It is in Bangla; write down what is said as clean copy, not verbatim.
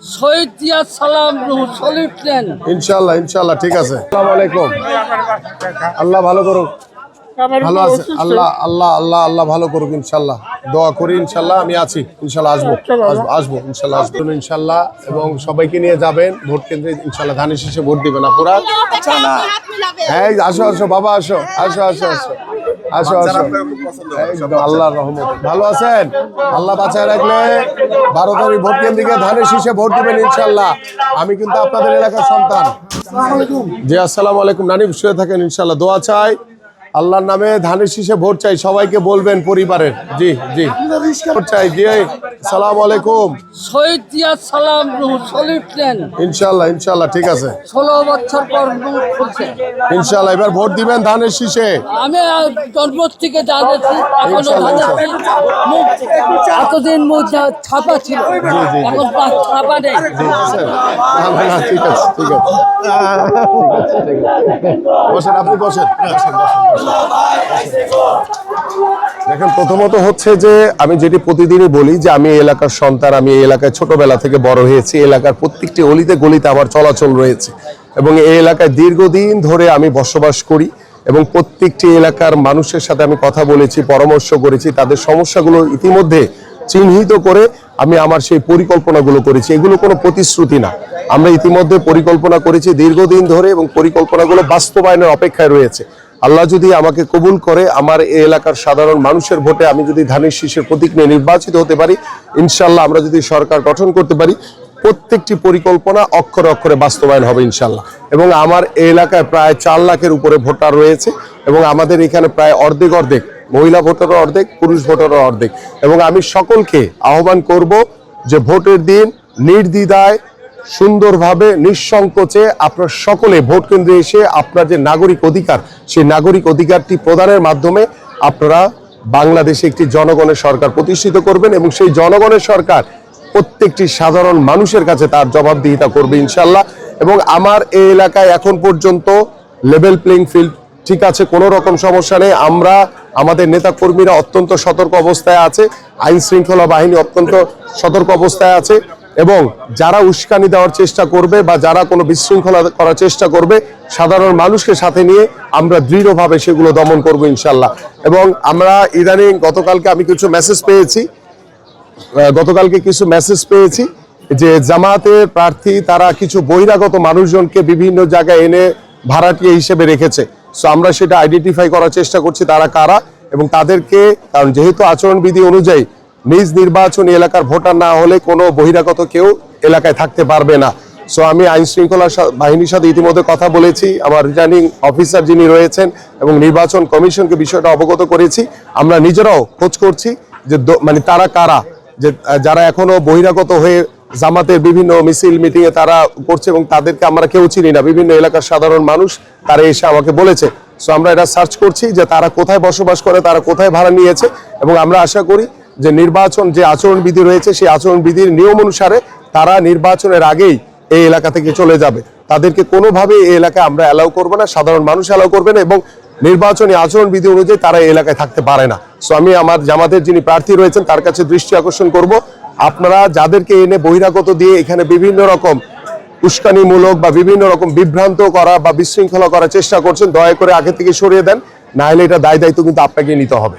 শহীদ জিয়া সালাম সলিউট দেন। ইনশাল্লাহ ইনশাল্লাহ ঠিক আছে। আসসালামু আলাইকুম। আল্লাহ ভালো করুক। ভালো আছে আল্লাহ আল্লাহ আল্লাহ আল্লাহ ভালো করুক ইনশাল্লাহ। দোয়া করি ইনশাল্লাহ আমি আছি ইনশাল্লাহ আসবো আসবো ইনশাল্লাহ আসবো ইনশাল্লাহ। এবং সবাইকে নিয়ে যাবেন ভোট কেন্দ্রে ইনশাল্লাহ ধানের শীষে ভোট দিবেন আপুরা। হ্যাঁ আসো আসো বাবা আসো আসো আসো আসো আসো আসো আল্লাহর রহমত। ভালো আছেন? আল্লাহ বাঁচায় রাখলে 12 তারিখ ভোট কেন্দ্রে গিয়ে ধানের শীষে ভোট দিবেন ইনশাল্লাহ। আমি কিন্তু আপনাদের এলাকার সন্তান। জি আসসালামু আলাইকুম। নানি শুয়ে থাকেন ইনশাল্লাহ। দোয়া চাই আল্লাহর নামে ধানের শীষে ভোট চাই। সবাইকে বলবেন পরিবারের। জি জি ভোট চাই। জি আসসালামু আলাইকুম। শহীদ জিয়া সালাম সলিউট দেন। ইনশাল্লাহ ইনশাল্লাহ ঠিক আছে। 16 বছর পর মুখ খুলছে ইনশাল্লাহ এবার ভোট দিবেন ধানের শীষে। আমি জন্ম থেকে জানেছি এখনো ইনশাল্লাহ, মুখ এতদিন মুখ ছাপা ছিল, এখন ছাপা নেই। ঠিক আছে ঠিক আছে ঠিক আছে বসেন আপনি বসেন। দেখেন প্রথমত হচ্ছে যে আমি যেটি প্রতিদিনই বলি যে আমি এই এলাকার সন্তান। আমি এই এলাকায় ছোটবেলা থেকে বড় হয়েছি। এলাকার প্রত্যেকটি অলিতে গলিতে আমার চলাচল রয়েছে এবং এই এলাকায় দীর্ঘদিন ধরে আমি বসবাস করি এবং প্রত্যেকটি এলাকার মানুষের সাথে আমি কথা বলেছি, পরামর্শ করেছি। তাদের সমস্যাগুলো ইতিমধ্যে চিহ্নিত করে আমি আমার সেই পরিকল্পনাগুলো করেছি। এগুলো কোনো প্রতিশ্রুতি না, আমরা ইতিমধ্যে পরিকল্পনা করেছি দীর্ঘদিন ধরে এবং পরিকল্পনাগুলো বাস্তবায়নের অপেক্ষায় রয়েছে। আল্লাহ যদি আমাকে কবুল করে আমার এই এলাকার সাধারণ মানুষের ভোটে আমি যদি ধানের শীষের প্রতীক নিয়ে নির্বাচিত হতে পারি ইনশাল্লাহ, আমরা যদি সরকার গঠন করতে পারি প্রত্যেকটি পরিকল্পনা অক্ষরে অক্ষরে বাস্তবায়ন হবে ইনশাল্লাহ। এবং আমার এই এলাকায় প্রায় 4 লাখের উপরে ভোটার রয়েছে এবং আমাদের এখানে প্রায় অর্ধেক অর্ধেক মহিলা ভোটারও অর্ধেক, পুরুষ ভোটারও অর্ধেক। এবং আমি সকলকে আহ্বান করব যে ভোটের দিন নির্দ্বিধায় সুন্দরভাবে নিঃসংকোচে আপনার সকলে ভোট কেন্দ্রে এসে আপনার যে নাগরিক অধিকার সেই নাগরিক অধিকারটি প্রদানের মাধ্যমে আপনারা বাংলাদেশে একটি জনগণের সরকার প্রতিষ্ঠিত করবেন এবং সেই জনগণের সরকার প্রত্যেকটি সাধারণ মানুষের কাছে তার জবাবদিহিতা করবে ইনশাল্লাহ। এবং আমার এই এলাকায় এখন পর্যন্ত লেভেল প্লেইং ফিল্ড ঠিক আছে, কোনো রকম সমস্যা নেই। আমরা আমাদের নেতা কর্মীরা অত্যন্ত সতর্ক অবস্থায় আছে, আইন শৃঙ্খলা বাহিনী অত্যন্ত সতর্ক অবস্থায় আছে এবং যারা উস্কানি দেওয়ার চেষ্টা করবে বা যারা কোনো বিশৃঙ্খলা করার চেষ্টা করবে সাধারণ মানুষকে সাথে নিয়ে আমরা দৃঢ়ভাবে সেগুলো দমন করব ইনশাল্লাহ। এবং আমরা ইদানিং গতকালকে কিছু মেসেজ পেয়েছি যে জামাতের প্রার্থী তারা কিছু বহিরাগত মানুষজনকে বিভিন্ন জায়গায় এনে ভাড়াটিয়া হিসেবে রেখেছে। সো আমরা সেটা আইডেন্টিফাই করার চেষ্টা করছি তারা কারা এবং তাদেরকে, কারণ যেহেতু আচরণবিধি অনুযায়ী নিজ নির্বাচনী এলাকার ভোটার না হলে কোনো বহিরাগত কেউ এলাকায় থাকতে পারবে না। সো আমি আইন শৃঙ্খলা বাহিনীর সাথে ইতিমধ্যে কথা বলেছি, আমার রিটার্নিং অফিসার যিনি রয়েছেন এবং নির্বাচন কমিশনকে বিষয়টা অবগত করেছি। আমরা নিজেরাও খোঁজ করছি যে তারা কারা, যে যারা এখনো বহিরাগত হয়ে জামাতের বিভিন্ন মিছিল মিটিং এ তারা করছে এবং তাদেরকে আমরা কেউ চিনি না। বিভিন্ন এলাকার সাধারণ মানুষ তারা এসে আমাকে বলেছে। সো আমরা এটা সার্চ করছি যে তারা কোথায় বসবাস করে, তারা কোথায় ভাড়া নিয়েছে এবং আমরা আশা করি যে নির্বাচন যে আচরণবিধি রয়েছে সেই আচরণবিধির নিয়ম অনুসারে তারা নির্বাচনের আগেই এই এলাকা থেকে চলে যাবে। তাদেরকে কোনোভাবে এই এলাকায় আমরা অ্যালাউ করবো না, সাধারণ মানুষ অ্যালাউ করবে না এবং নির্বাচনী আচরণবিধি অনুযায়ী তারা এই এলাকায় থাকতে পারে না। সো আমি আমার জামাতের যিনি প্রার্থী রয়েছেন তার কাছে দৃষ্টি আকর্ষণ করব, আপনারা যাদেরকে এনে বহিরাগত দিয়ে এখানে বিভিন্ন রকম উস্কানিমূলক বা বিভিন্ন রকম বিভ্রান্ত করা বা বিশৃঙ্খলা করার চেষ্টা করছেন, দয়া করে আগে থেকে সরিয়ে দেন, না হলে এটা দায় দায়িত্ব কিন্তু আপনাকে নিতে হবে।